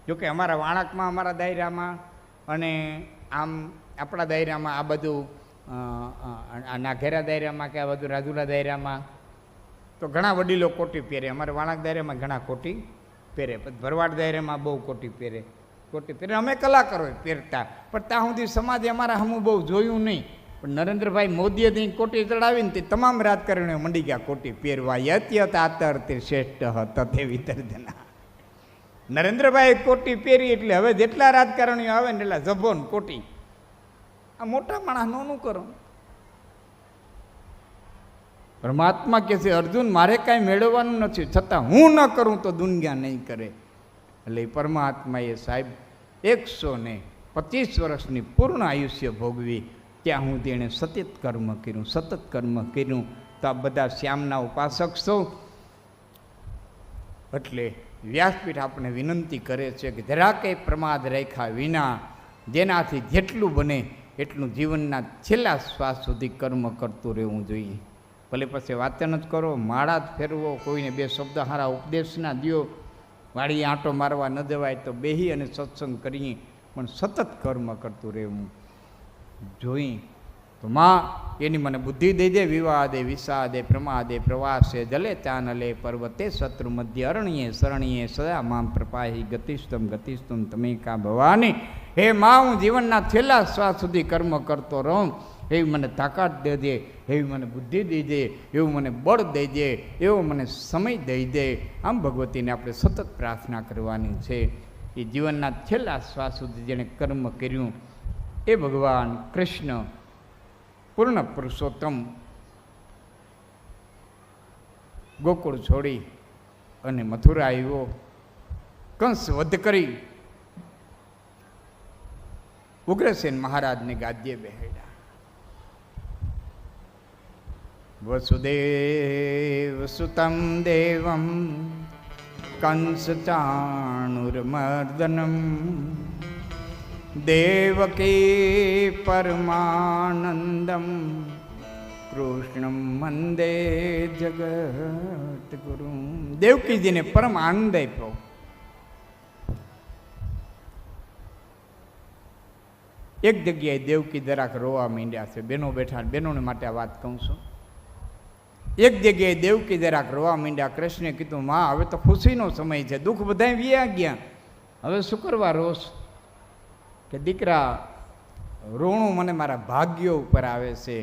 જોકે અમારા વાણકમાં, અમારા દાયરામાં અને આમ આપણા દાયરામાં આ બધું, આ નાઘેરા દાયરામાં કે આ બધું રાજુલા દાયરામાં તો ઘણા વડીલો કોટી પહેરે. અમારા વાણક દાયરામાં ઘણા કોટી પહેરે, ભરવાડ દાયરામાં બહુ કોટી પહેરે. અમે કલાકારો પહેરતા, પણ ત્યાં સુધી સમાજે અમારા હમું બહુ જોયું નહીં. પણ નરેન્દ્રભાઈ મોદીએ ત્યાં કોટી ચડાવીને તે તમામ રાજકારણીઓ મંડી ગયા કોટી પહેરવા. યત્યત આતર તે શ્રેષ્ઠ તથે વિતર્જના. નરેન્દ્રભાઈ કોટી પહેરી એટલે હવે જેટલા રાજકારણીઓ આવે ને એટલા જભો ને કોટી. આ મોટા માણસ નોનું કરો. પરમાત્મા કહે છે અર્જુન મારે કાંઈ મેળવવાનું નથી, છતાં હું ન કરું તો દુનિયા નહીં કરે. એટલે પરમાત્માએ સાહેબ 125 વર્ષની પૂર્ણ આયુષ્ય ભોગવી. ત્યાં હું તેણે સતત કર્મ કર્યું. તો આ બધા શ્યામના ઉપાસક સૌ. એટલે વ્યાસપીઠ આપણે વિનંતી કરે છે કે જરાકે પ્રમાદ રેખા વિના જેનાથી જેટલું બને એટલું જીવનના છેલ્લા શ્વાસ સુધી કર્મ કરતું રહેવું જોઈએ. ભલે પછી વાચન જ કરો, માળા જ ફેરવો, કોઈને 2 શબ્દ હારા ઉપદેશના દ્યો, વાળી આંટો મારવા ન જવાય તો બેહી અને સત્સંગ કરીએ, પણ સતત કર્મ કરતું રહેવું જોઈ. તો માં એની મને બુદ્ધિ દઈ દે. વિવાદે વિષાદે પ્રમાદે પ્રવાસે જલે ચાનલે પર્વતે શત્રુ મધ્ય અરણ્યે શરણ્યે સદા મામ પ્રપાહી ગતિસ્તમ તમે કા ભવાની. હે માં, હું જીવનના છેલ્લા શ્વાસ સુધી કર્મ કરતો રહું એવી મને તાકાત દેજે, એવી મને બુદ્ધિ દઈ દે, એવું મને બળ દઈ દે, એવો મને સમય દઈ દે. આમ ભગવતીને આપણે સતત પ્રાર્થના કરવાની છે. એ જીવનના છેલ્લા શ્વાસ સુધી જેણે કર્મ કર્યું એ ભગવાન કૃષ્ણ પૂર્ણ પુરુષોત્તમ ગોકુળ છોડી અને મથુરા આવ્યો, કંસ વધ કરી ઉગ્રસેન મહારાજને ગાદીએ બેહાડ્યા. વસુદેવ સુતમ દેવમ કંસ ચાણુરમર્દનમ દેવકી પરમાનંદમ કૃષ્ણમ વંદે જગત ગુરુ. દેવકીજીને પરમ આનંદ આપ્યો. એક જગ્યાએ દેવકી જરાક રોવા માંડ્યા છે. બહેનો બેઠા, બહેનોને માટે આ વાત કહું છું. એક જગ્યાએ દેવકી જરાક રોવા માંડ્યા. કૃષ્ણે કીધું માં હવે તો ખુશીનો સમય છે, દુઃખ બધા વ્યા ગયા, હવે શું કરવા રોષ? કે દીકરા રોણું મને મારા ભાગ્યો ઉપર આવે છે.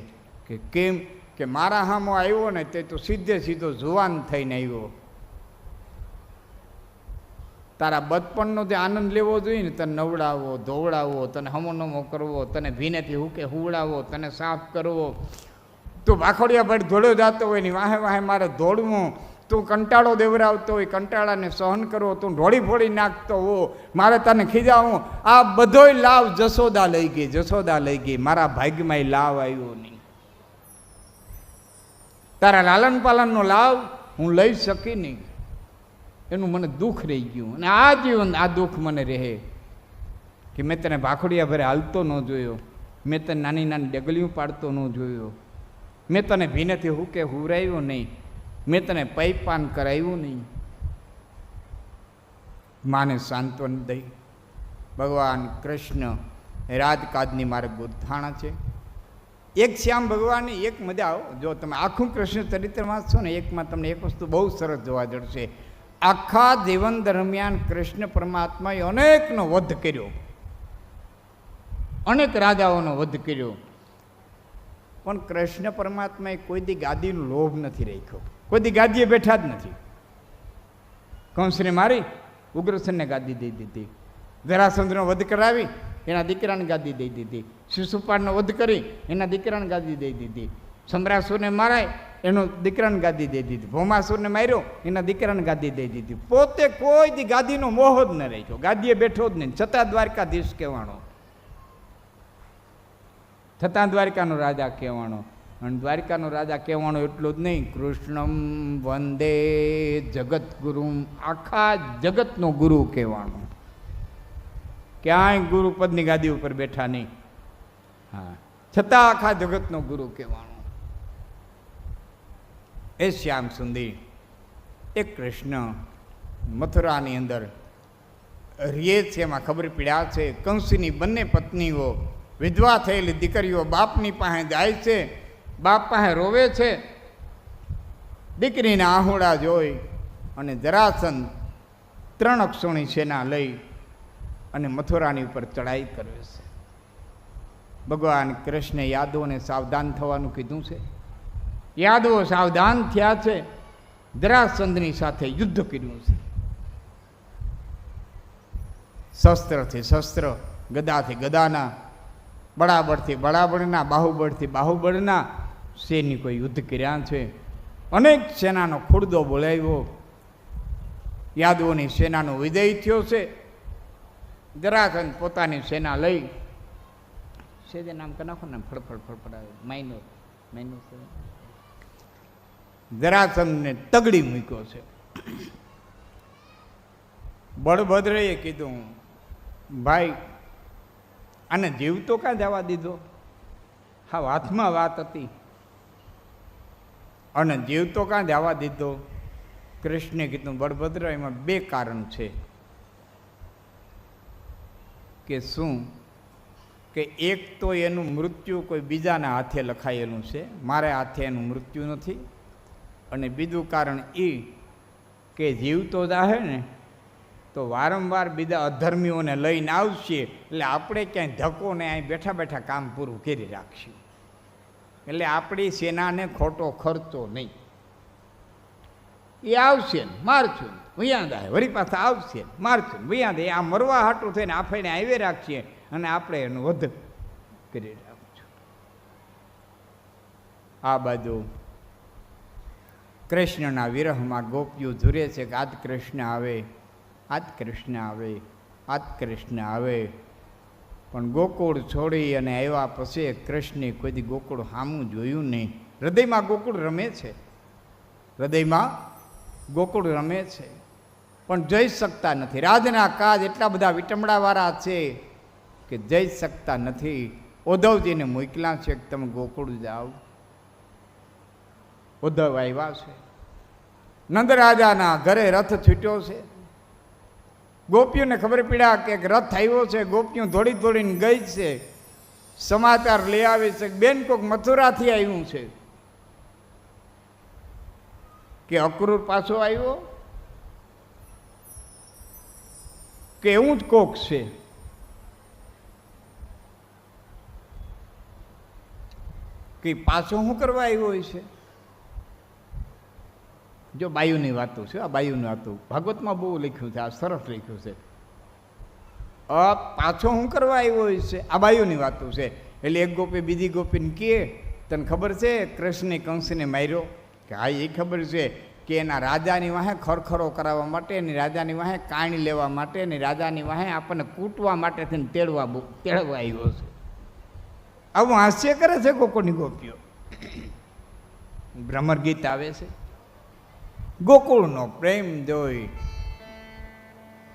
કે કેમ? કે મારા હામો આવ્યો ને તે તો સીધો જુવાન થઈને આવ્યો. તારા બચપણનો જે આનંદ લેવો જોઈએ ને, તને નવડાવો, ધોવડાવો, તને હમોનમો કરવો, તને ભીનેથી હુકે હુવડાવો, તને સાફ કરવો, તું ભાખોડિયા ભાઈ ધોળ્યો જતો હોય ને વાહે વાહે મારે દોડવું, તું કંટાળો દેવરાવતો હોય, કંટાળાને સહન કરવો, તું ઢોળી ફોડી નાખતો હો, મારે તને ખીજાવું. આ બધોય લાભ જશોદા લઈ ગઈ. મારા ભાગ્યમાં લાભ આવ્યો નહીં. તારા લાલન પાલનનો લાભ હું લઈ શકી નહીં, એનું મને દુઃખ રહી ગયું. અને આ જીવન આ દુઃખ મને રહે કે મેં તને ભાખોડિયા ભરે હાલતો ન જોયો, મેં તને નાની નાની ડગલીઓ પાડતો ન જોયો, મેં તને ભીનેથી હુકે હુરાવ્યો નહીં, મેં તને પૈપાન કરાવ્યું નહીં. માને સાંત્વન દઈ ભગવાન કૃષ્ણ રાજકાજની મારે ગોથાણા છે. એક શ્યામ ભગવાનની એક મજા આવો. જો તમે આખું કૃષ્ણ ચરિત્ર વાંચશો ને, એકમાં તમને એક વસ્તુ બહુ સરસ જોવા જડશે. આખા જીવન દરમિયાન કૃષ્ણ પરમાત્માએ અનેકનો વધ કર્યો, અનેક રાજાઓનો વધ કર્યો, પણ કૃષ્ણ પરમાત્માએ કોઈ દી ગાદીનો લોભ નથી રાખ્યો, કોઈ દી ગાદીએ બેઠા જ નથી. કંસને મારી ઉગ્રસેનને ગાદી દઈ દીધી, જરાસંધનો વધ કરાવી એના દીકરાને ગાદી દઈ દીધી, શિશુપાળનો વધ કરી એના દીકરાને ગાદી દઈ દીધી, સમ્રાસુરને મારાય એનો દીકરાને ગાદી દઈ દીધી, ભૌમાસુરને માર્યો એના દીકરાને ગાદી દઈ દીધી. પોતે કોઈ દી ગાદીનો મોહ જ ન રાખ્યો, ગાદીએ બેઠો જ નહીં, છતાં દ્વારકાધીશ કહેવાનો, છતાં દ્વારકાનો રાજા કહેવાનો. અને દ્વારકાનો રાજા કહેવાનો એટલો જ નહીં, કૃષ્ણમ વંદે જગત ગુરુ, આખા જગતનો ગુરુ કહેવાનો. ક્યાંય ગુરુપદની ગાદી ઉપર બેઠા નહીં, હા, છતાં આખા જગતનો ગુરુ કહેવાનો. એ શ્યામ સુંદર એ કૃષ્ણ મથુરાની અંદર રીએ છે એમાં ખબર પડ્યા છે કંસની બંને પત્નીઓ વિધવા થયેલી દીકરીઓ બાપની પાસે જાય છે, બાપ પાસે રોવે છે. દીકરીના આહુડા જોઈ અને જરાસંધ 3 અક્ષોણી સેના લઈ અને મથુરાની ઉપર ચડાઈ કરે છે. ભગવાન કૃષ્ણે યાદવોને સાવધાન થવાનું કીધું છે. યાદવો સાવધાન થયા છે, જરાસંધની સાથે યુદ્ધ કર્યું છે. શસ્ત્રથી શસ્ત્ર, ગદાથી ગદાના, બળાબળથી બળાબળના, બાહુબળથી બાહુબળના સૈનિકો યુદ્ધ કર્યા છે. અનેક સેનાનો ખુરદો બોલાવ્યો. યાદવોની સેનાનો વિજય થયો છે. જરાસંધ પોતાની સેના લઈ સેજે નામ કે નાખો ને ફડફડ ફડફડાવે માઇનો જરાસંધને તગડી મૂક્યો છે. બળભદ્રએ કીધું, ભાઈ આને જીવતો કાં જવા દીધો? હા, હાથમાં વાત હતી અને જીવતો કાં જવા દીધો? કૃષ્ણે કીધું, બળભદ્ર એમાં 2 કારણ છે. કે શું? કે એક તો એનું મૃત્યુ કોઈ બીજાના હાથે લખાયેલું છે, મારે હાથે એનું મૃત્યુ નથી. અને બીજું કારણ એ કે જીવતો જાહે ને તો વારંવાર બીજા અધર્મીઓને લઈને આવશે, એટલે આપણે ક્યાંય ધક્કો ને અહીં બેઠા બેઠા કામ પૂરું કરી રાખશું. એટલે આપણી સેનાને ખોટો ખર્ચો નહીં. એ આવશે ને મારશું, વૈયા જાય, વળી પાછા આવશે મારશું, વૈયા જાય. આ મરવા હાટું થઈને આપણે આવી રાખીએ અને આપણે એનું વધ કરી રાખશું. આ બાજુ કૃષ્ણના વિરહમાં ગોપીઓ ઝૂરે છે કે આજ કૃષ્ણ આવે, આજ કૃષ્ણ આવે, આજ કૃષ્ણ આવે. પણ ગોકુળ છોડી અને આવ્યા પછી કૃષ્ણે કોઈ દી ગોકુળ સામું જોયું નહીં. હૃદયમાં ગોકુળ રમે છે, હૃદયમાં ગોકુળ રમે છે, પણ જઈ શકતા નથી. રાજના કાજ એટલા બધા વિટમડાવાળા છે કે જઈ શકતા નથી. ઉદ્ધવજીને મોકલ્યા છે કે તમે ગોકુળ જાઓ. ઉદ્ધવ આવ્યા છે. નંદરાજાના ઘરે રથ છૂટ્યો છે. ગોપીઓને ખબર પડ્યા કે એક રથ આવ્યો છે. ગોપીઓ દોડી દોડીને ગઈ છે, સમાચાર લઈ આવે છે કે બેન કોક મથુરાથી આવ્યું છે, કે અક્રૂર પાછો આવ્યો, કે એવું જ કોક છે. કે પાછો શું કરવા આવ્યો હોય છે? જો બાયુની વાતો છે, આ બાયુની વાતો ભાગવતમાં બહુ લખ્યું છે, આ સરસ લખ્યું છે. પાછો શું કરવા આવ્યો હોય છે? આ બાયુની વાતો છે. એટલે એક ગોપી બીજી ગોપીને કહે, તને ખબર છે કૃષ્ણે કંસને માર્યો? કે હા, એ ખબર છે. કે એના રાજાની વાહે ખરખરો કરાવવા માટે, એની રાજાની વાહે કાણી લેવા માટે, એની રાજાની વાહે આપણને કૂટવા માટે થઈને તેડવા આવ્યો છે. આવું હાસ્ય કરે છે ગોકુળની ગોપીઓ. ભ્રમર ગીત આવે છે. ગોકુળનો પ્રેમ જોઈ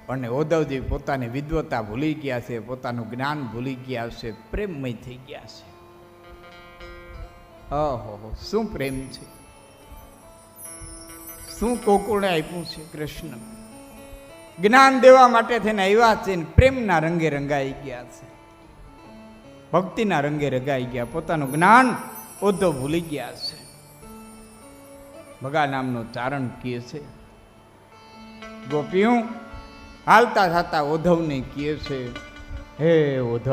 અને ઉદ્ધવજી પોતાની વિદ્વતા ભૂલી ગયા છે, પોતાનું જ્ઞાન ભૂલી ગયા છે, પ્રેમમય થઈ ગયા છે. ઓહો, શું પ્રેમ છે, શું ગોકુળને આપ્યું છે કૃષ્ણ. જ્ઞાન દેવા માટે થઈને આવ્યા છે, પ્રેમના રંગે રંગાઈ ગયા છે, ભક્તિના રંગે રંગાઈ ગયા. પોતાનું જ્ઞાન ઉદ્ધવ ભૂલી ગયા છે. ભગા નામનો ચારણ કહે છે, ગોપીઓ હાલતા થતા ઉદ્ધવને કહે છે, હે ઉદ્ધવ